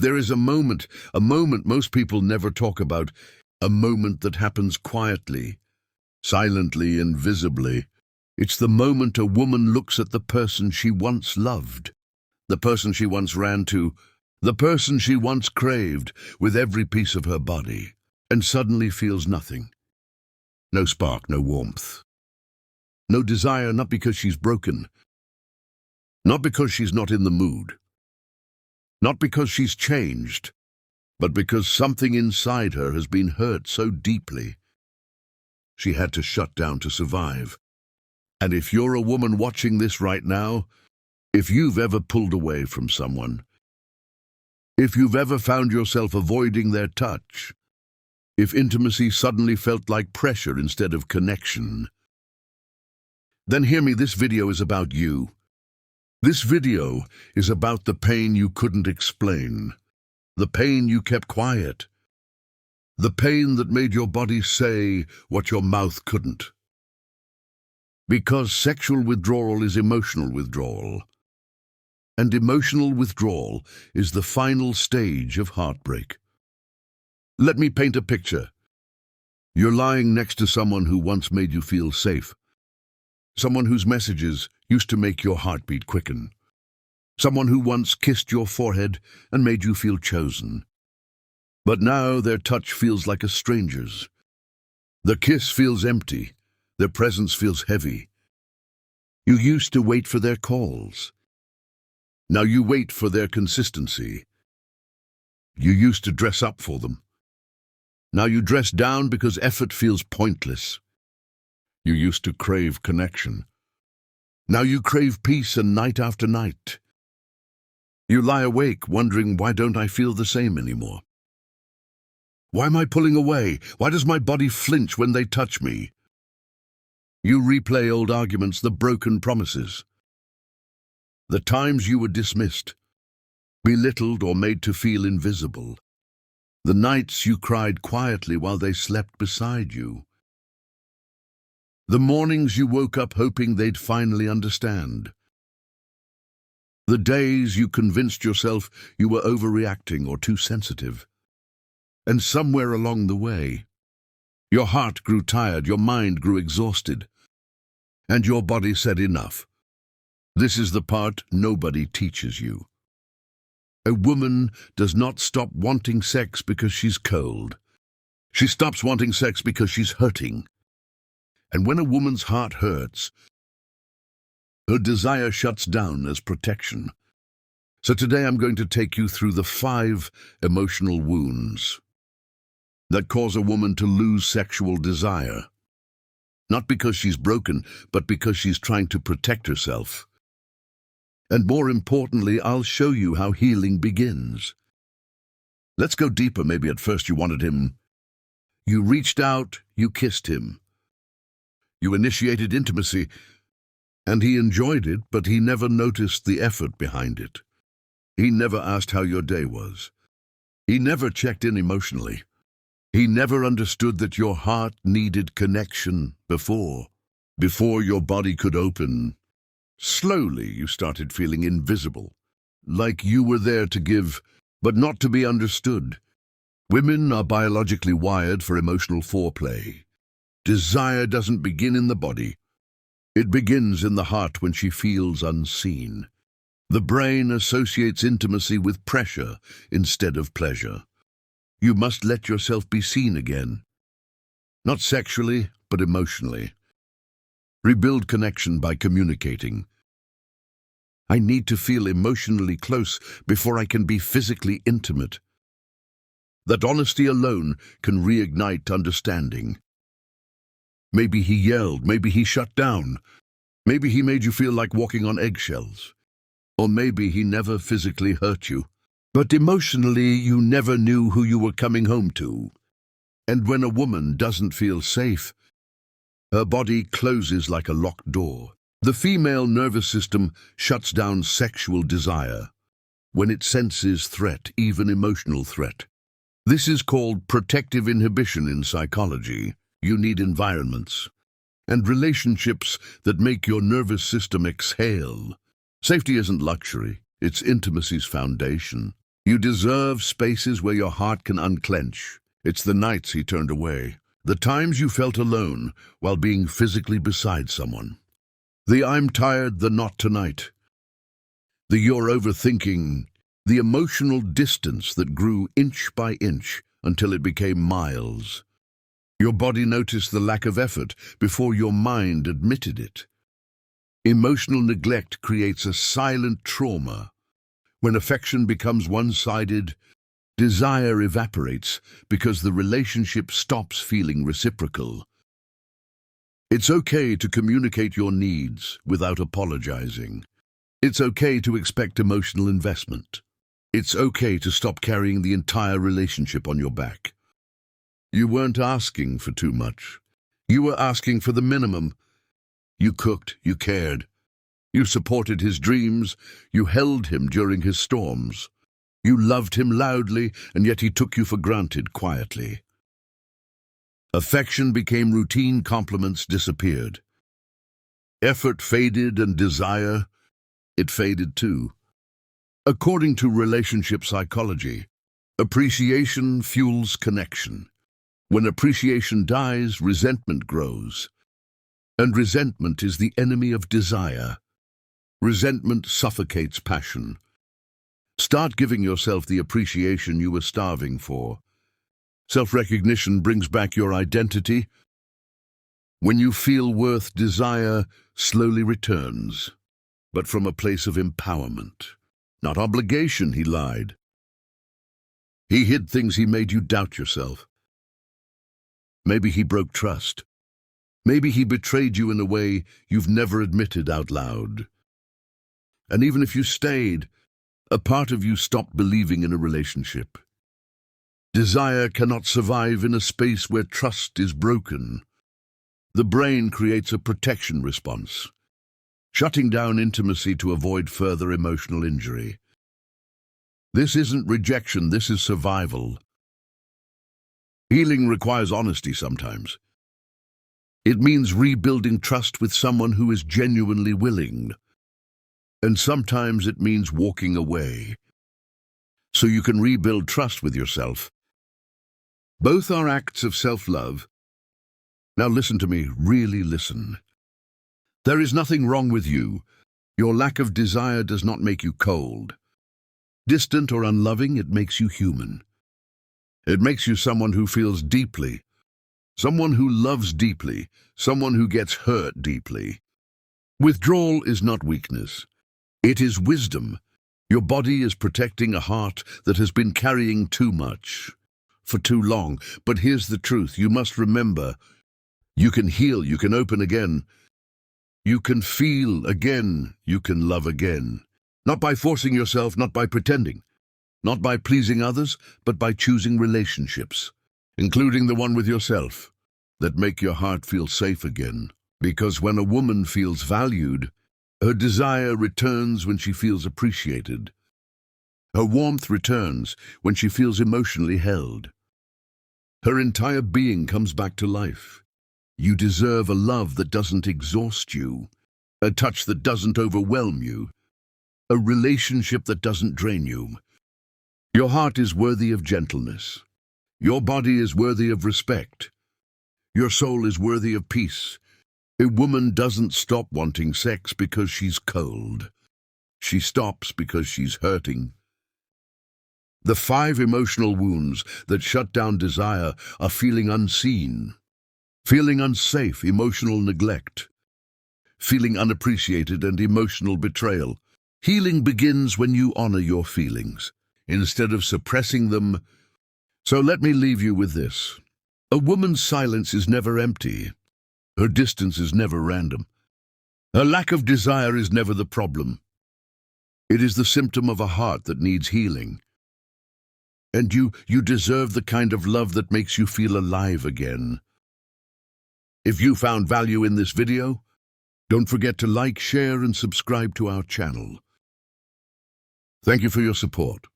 There is a moment most people never talk about, a moment that happens quietly, silently, invisibly. It's the moment a woman looks at the person she once loved, the person she once ran to, the person she once craved with every piece of her body, and suddenly feels nothing. No spark, no warmth. No desire, not because she's broken, not because she's not in the mood, not because she's changed, but because something inside her has been hurt so deeply. She had to shut down to survive. And if you're a woman watching this right now, if you've ever pulled away from someone, if you've ever found yourself avoiding their touch, if intimacy suddenly felt like pressure instead of connection, then hear me, this video is about you. This video is about the pain you couldn't explain, the pain you kept quiet, the pain that made your body say what your mouth couldn't. Because sexual withdrawal is emotional withdrawal, and emotional withdrawal is the final stage of heartbreak. Let me paint a picture. You're lying next to someone who once made you feel safe, someone whose messages used to make your heartbeat quicken, someone who once kissed your forehead and made you feel chosen. But now their touch feels like a stranger's. The kiss feels empty. Their presence feels heavy. You used to wait for their calls. Now you wait for their consistency. You used to dress up for them. Now you dress down because effort feels pointless. You used to crave connection. Now you crave peace, and night after night you lie awake wondering, why don't I feel the same anymore? Why am I pulling away? Why does my body flinch when they touch me? You replay old arguments, the broken promises, the times you were dismissed, belittled, or made to feel invisible, the nights you cried quietly while they slept beside you, the mornings you woke up hoping they'd finally understand, the days you convinced yourself you were overreacting or too sensitive. And somewhere along the way, your heart grew tired, your mind grew exhausted, and your body said enough. This is the part nobody teaches you. A woman does not stop wanting sex because she's cold. She stops wanting sex because she's hurting. And when a woman's heart hurts, her desire shuts down as protection. So today I'm going to take you through the 5 emotional wounds that cause a woman to lose sexual desire. Not because she's broken, but because she's trying to protect herself. And more importantly, I'll show you how healing begins. Let's go deeper. Maybe at first you wanted him. You reached out, you kissed him. You initiated intimacy, and he enjoyed it, but he never noticed the effort behind it. He never asked how your day was. He never checked in emotionally. He never understood that your heart needed connection before your body could open. Slowly, you started feeling invisible, like you were there to give, but not to be understood. Women are biologically wired for emotional foreplay. Desire doesn't begin in the body. It begins in the heart when she feels unseen. The brain associates intimacy with pressure instead of pleasure. You must let yourself be seen again. Not sexually, but emotionally. Rebuild connection by communicating. I need to feel emotionally close before I can be physically intimate. That honesty alone can reignite understanding. Maybe he yelled, maybe he shut down, maybe he made you feel like walking on eggshells, or maybe he never physically hurt you. But emotionally, you never knew who you were coming home to. And when a woman doesn't feel safe, her body closes like a locked door. The female nervous system shuts down sexual desire when it senses threat, even emotional threat. This is called protective inhibition in psychology. You need environments and relationships that make your nervous system exhale. Safety isn't luxury, it's intimacy's foundation. You deserve spaces where your heart can unclench. It's the nights he turned away, the times you felt alone while being physically beside someone. The "I'm tired, the not tonight." The "you're overthinking." The emotional distance that grew inch by inch until it became miles. Your body noticed the lack of effort before your mind admitted it. Emotional neglect creates a silent trauma. When affection becomes one-sided, desire evaporates because the relationship stops feeling reciprocal. It's okay to communicate your needs without apologizing. It's okay to expect emotional investment. It's okay to stop carrying the entire relationship on your back. You weren't asking for too much. You were asking for the minimum. You cooked, you cared. You supported his dreams. You held him during his storms. You loved him loudly, and yet he took you for granted quietly. Affection became routine, compliments disappeared. Effort faded and desire, it faded too. According to relationship psychology, appreciation fuels connection. When appreciation dies, resentment grows. And resentment is the enemy of desire. Resentment suffocates passion. Start giving yourself the appreciation you were starving for. Self-recognition brings back your identity. When you feel worth, desire slowly returns, but from a place of empowerment. Not obligation, he lied. He hid things, he made you doubt yourself. Maybe he broke trust. Maybe he betrayed you in a way you've never admitted out loud. And even if you stayed, a part of you stopped believing in a relationship. Desire cannot survive in a space where trust is broken. The brain creates a protection response, shutting down intimacy to avoid further emotional injury. This isn't rejection, this is survival. Healing requires honesty sometimes. It means rebuilding trust with someone who is genuinely willing. And sometimes it means walking away, so you can rebuild trust with yourself. Both are acts of self-love. Now listen to me, really listen. There is nothing wrong with you. Your lack of desire does not make you cold, distant or unloving. It makes you human. It makes you someone who feels deeply, someone who loves deeply, someone who gets hurt deeply. Withdrawal is not weakness. It is wisdom. Your body is protecting a heart that has been carrying too much for too long. But here's the truth. You must remember, you can heal, you can open again. You can feel again, you can love again. Not by forcing yourself, not by pretending, not by pleasing others, but by choosing relationships, including the one with yourself, that make your heart feel safe again. Because when a woman feels valued, her desire returns when she feels appreciated. Her warmth returns when she feels emotionally held. Her entire being comes back to life. You deserve a love that doesn't exhaust you, a touch that doesn't overwhelm you, a relationship that doesn't drain you. Your heart is worthy of gentleness. Your body is worthy of respect. Your soul is worthy of peace. A woman doesn't stop wanting sex because she's cold. She stops because she's hurting. The 5 emotional wounds that shut down desire are feeling unseen, feeling unsafe, emotional neglect, feeling unappreciated, and emotional betrayal. Healing begins when you honor your feelings, instead of suppressing them. So let me leave you with this. A woman's silence is never empty. Her distance is never random. Her lack of desire is never the problem. It is the symptom of a heart that needs healing. And you deserve the kind of love that makes you feel alive again. If you found value in this video, don't forget to like, share, and subscribe to our channel. Thank you for your support.